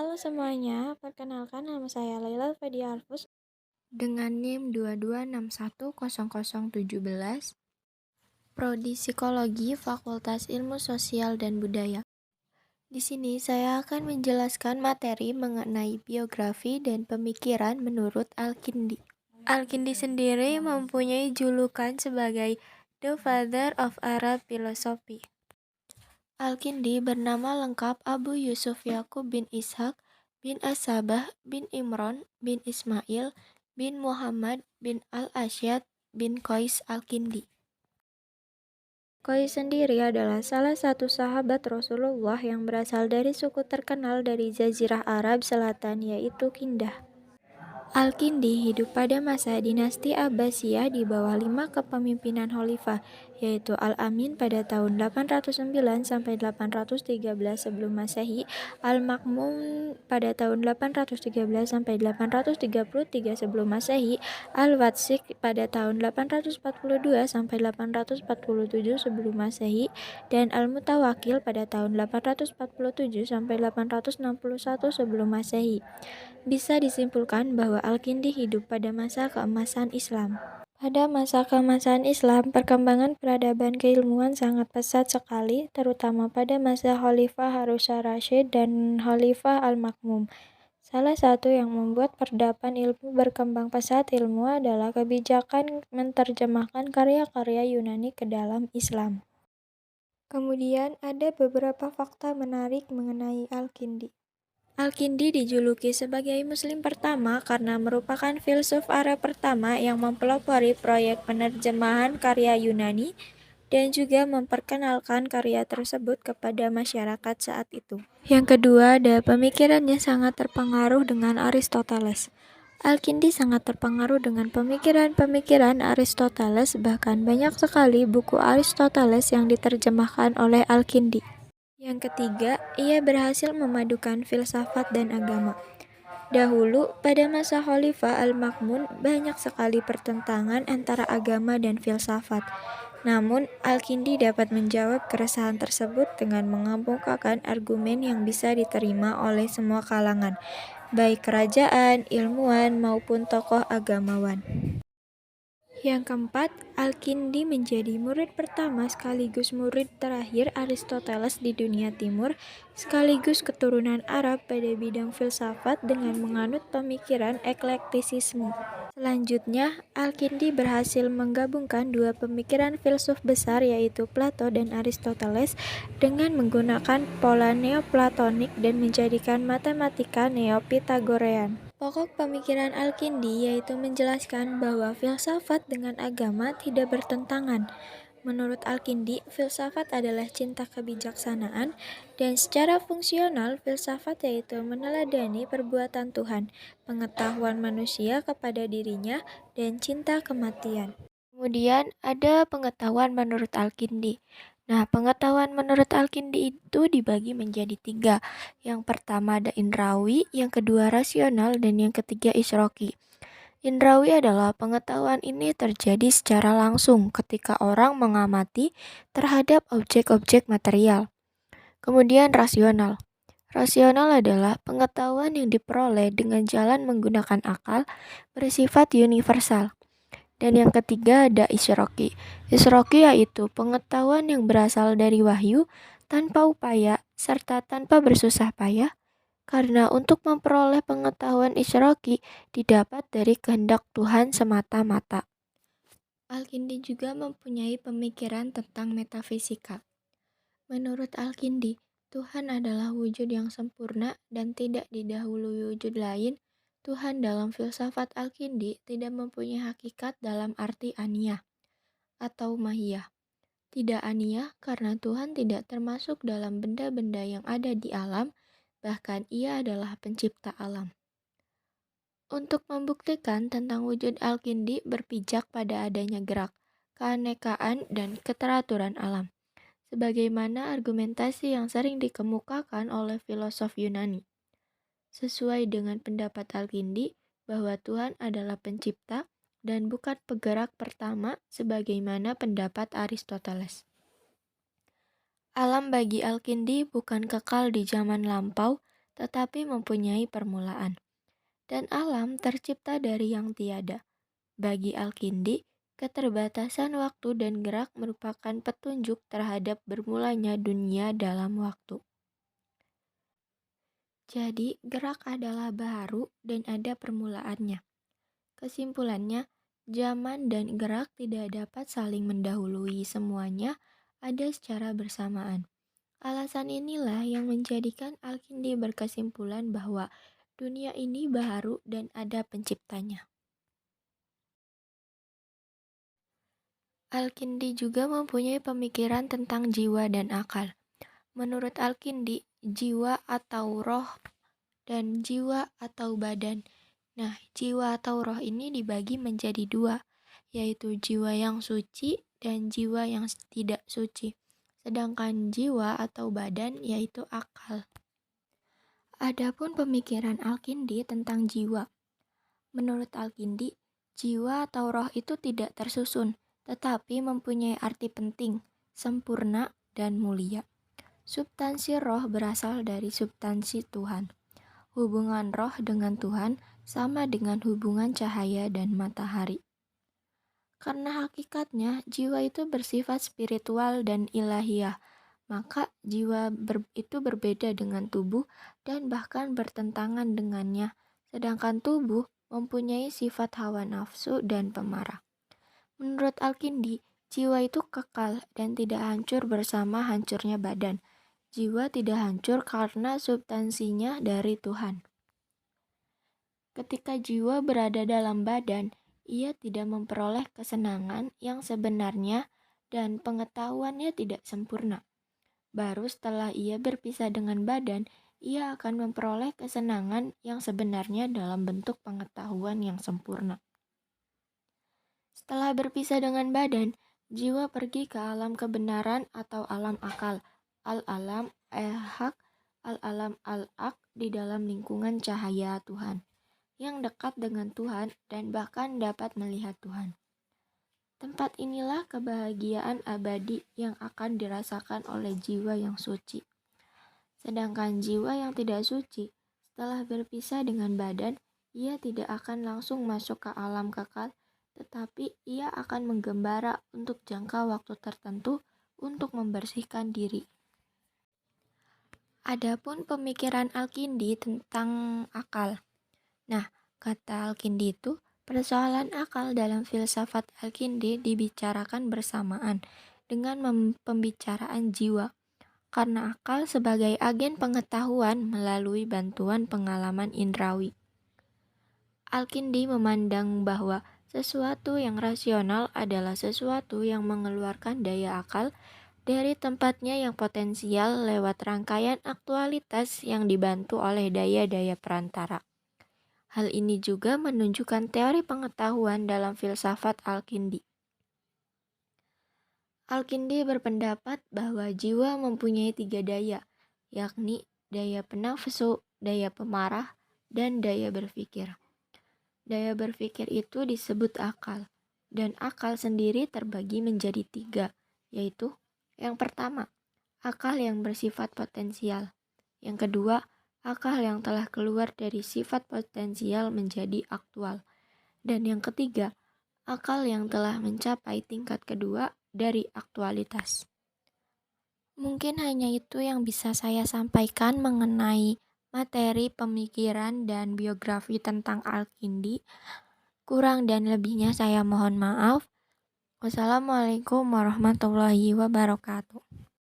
Halo semuanya, perkenalkan nama saya Laila Fediarfus dengan NIM 22610017, Prodi Psikologi Fakultas Ilmu Sosial dan Budaya. Di sini saya akan menjelaskan materi mengenai biografi dan pemikiran menurut Al-Kindi. Al-Kindi sendiri mempunyai julukan sebagai The Father of Arab Philosophy. Al-Kindi bernama lengkap Abu Yusuf Yakub bin Ishaq bin As-Sabah bin Imron bin Ismail bin Muhammad bin Al-Asyad bin Qais Al-Kindi. Qais sendiri adalah salah satu sahabat Rasulullah yang berasal dari suku terkenal dari Jazirah Arab Selatan yaitu Kindah. Al-Kindi hidup pada masa dinasti Abbasiyah di bawah 5 kepemimpinan khalifah, yaitu Al-Amin pada tahun 809 sampai 813 sebelum Masehi, Al-Makmun pada tahun 813 sampai 833 sebelum Masehi, Al-Watsiq pada tahun 842 sampai 847 sebelum Masehi, dan Al-Mutawakil pada tahun 847 sampai 861 sebelum Masehi. Bisa disimpulkan bahwa Al-Kindi hidup pada masa keemasan Islam. Pada masa keemasan Islam, perkembangan peradaban keilmuan sangat pesat sekali, terutama pada masa Khalifah Harun ar-Rasyid dan Khalifah Al-Makmum. Salah satu yang membuat peradaban ilmu berkembang pesat ilmu adalah kebijakan menerjemahkan karya-karya Yunani ke dalam Islam. Kemudian ada beberapa fakta menarik mengenai Al-Kindi. Al-Kindi dijuluki sebagai Muslim pertama karena merupakan filsuf Arab pertama yang mempelopori proyek penerjemahan karya Yunani dan juga memperkenalkan karya tersebut kepada masyarakat saat itu. Yang kedua, ada pemikirannya sangat terpengaruh dengan Aristoteles. Al-Kindi sangat terpengaruh dengan pemikiran-pemikiran Aristoteles, bahkan banyak sekali buku Aristoteles yang diterjemahkan oleh Al-Kindi. Yang ketiga, ia berhasil memadukan filsafat dan agama. Dahulu, pada masa Khalifah Al-Makmun, banyak sekali pertentangan antara agama dan filsafat. Namun, Al-Kindi dapat menjawab keresahan tersebut dengan mengemukakan argumen yang bisa diterima oleh semua kalangan, baik kerajaan, ilmuwan, maupun tokoh agamawan. Yang keempat, Al-Kindi menjadi murid pertama sekaligus murid terakhir Aristoteles di dunia timur, sekaligus keturunan Arab pada bidang filsafat dengan menganut pemikiran eklektisisme. Selanjutnya, Al-Kindi berhasil menggabungkan dua pemikiran filsuf besar yaitu Plato dan Aristoteles dengan menggunakan pola neoplatonik dan menjadikan matematika neopitagorean. Pokok pemikiran Al-Kindi yaitu menjelaskan bahwa filsafat dengan agama tidak bertentangan. Menurut Al-Kindi, filsafat adalah cinta kebijaksanaan, dan secara fungsional, filsafat yaitu meneladani perbuatan Tuhan, pengetahuan manusia kepada dirinya, dan cinta kematian. Kemudian ada pengetahuan menurut Al-Kindi. Nah, pengetahuan menurut Al-Kindi itu dibagi menjadi 3. Yang pertama ada indrawi, yang kedua rasional, dan yang ketiga isroki. Indrawi adalah pengetahuan ini terjadi secara langsung ketika orang mengamati terhadap objek-objek material. Kemudian rasional. Rasional adalah pengetahuan yang diperoleh dengan jalan menggunakan akal, bersifat universal. Dan yang ketiga ada isroki. Isroki yaitu pengetahuan yang berasal dari wahyu, tanpa upaya, serta tanpa bersusah payah, karena untuk memperoleh pengetahuan isroki didapat dari kehendak Tuhan semata-mata. Al-Kindi juga mempunyai pemikiran tentang metafisika. Menurut Al-Kindi, Tuhan adalah wujud yang sempurna dan tidak didahului wujud lain. Tuhan dalam filsafat Al-Kindi tidak mempunyai hakikat dalam arti aniyah atau mahiyah. Tidak aniyah karena Tuhan tidak termasuk dalam benda-benda yang ada di alam, bahkan ia adalah pencipta alam. Untuk membuktikan tentang wujud Al-Kindi berpijak pada adanya gerak, keanekaan, dan keteraturan alam, sebagaimana argumentasi yang sering dikemukakan oleh filosof Yunani. Sesuai dengan pendapat Al-Kindi bahwa Tuhan adalah pencipta dan bukan penggerak pertama sebagaimana pendapat Aristoteles. Alam bagi Al-Kindi bukan kekal di zaman lampau, tetapi mempunyai permulaan. Dan alam tercipta dari yang tiada. Bagi Al-Kindi, keterbatasan waktu dan gerak merupakan petunjuk terhadap bermulanya dunia dalam waktu. Jadi, gerak adalah baru dan ada permulaannya. Kesimpulannya, zaman dan gerak tidak dapat saling mendahului, semuanya ada secara bersamaan. Alasan inilah yang menjadikan Al-Kindi berkesimpulan bahwa dunia ini baru dan ada penciptanya. Al-Kindi juga mempunyai pemikiran tentang jiwa dan akal. Menurut Al-Kindi, jiwa atau roh dan jiwa atau badan. Nah, jiwa atau roh ini dibagi menjadi dua, yaitu jiwa yang suci dan jiwa yang tidak suci. Sedangkan jiwa atau badan yaitu akal. Adapun pemikiran Al-Kindi tentang jiwa. Menurut Al-Kindi, jiwa atau roh itu tidak tersusun, tetapi mempunyai arti penting, sempurna, dan mulia. Substansi roh berasal dari substansi Tuhan. Hubungan roh dengan Tuhan sama dengan hubungan cahaya dan matahari. Karena hakikatnya jiwa itu bersifat spiritual dan ilahiyah, maka jiwa itu berbeda dengan tubuh dan bahkan bertentangan dengannya, sedangkan tubuh mempunyai sifat hawa nafsu dan pemarah. Menurut Al-Kindi, jiwa itu kekal dan tidak hancur bersama hancurnya badan. Jiwa tidak hancur karena substansinya dari Tuhan. Ketika jiwa berada dalam badan, ia tidak memperoleh kesenangan yang sebenarnya dan pengetahuannya tidak sempurna. Baru setelah ia berpisah dengan badan, ia akan memperoleh kesenangan yang sebenarnya dalam bentuk pengetahuan yang sempurna. Setelah berpisah dengan badan, jiwa pergi ke alam kebenaran atau alam akal, al-alam al-haq, al-alam al-aq di dalam lingkungan cahaya Tuhan, yang dekat dengan Tuhan dan bahkan dapat melihat Tuhan. Tempat inilah kebahagiaan abadi yang akan dirasakan oleh jiwa yang suci. Sedangkan jiwa yang tidak suci, setelah berpisah dengan badan, ia tidak akan langsung masuk ke alam kekal, tetapi ia akan menggembara untuk jangka waktu tertentu untuk membersihkan diri. Adapun pemikiran Al-Kindi tentang akal. Nah, kata Al-Kindi itu, persoalan akal dalam filsafat Al-Kindi dibicarakan bersamaan dengan pembicaraan jiwa, karena akal sebagai agen pengetahuan melalui bantuan pengalaman indrawi. Al-Kindi memandang bahwa sesuatu yang rasional adalah sesuatu yang mengeluarkan daya akal dari tempatnya yang potensial lewat rangkaian aktualitas yang dibantu oleh daya-daya perantara. Hal ini juga menunjukkan teori pengetahuan dalam filsafat Al-Kindi. Al-Kindi berpendapat bahwa jiwa mempunyai 3 daya, yakni daya penafsu, daya pemarah, dan daya berpikir. Daya berpikir itu disebut akal, dan akal sendiri terbagi menjadi 3, yaitu yang pertama, akal yang bersifat potensial. Yang kedua, akal yang telah keluar dari sifat potensial menjadi aktual. Dan yang ketiga, akal yang telah mencapai tingkat kedua dari aktualitas. Mungkin hanya itu yang bisa saya sampaikan mengenai materi pemikiran dan biografi tentang Al-Kindi. Kurang dan lebihnya saya mohon maaf. Wassalamualaikum warahmatullahi wabarakatuh.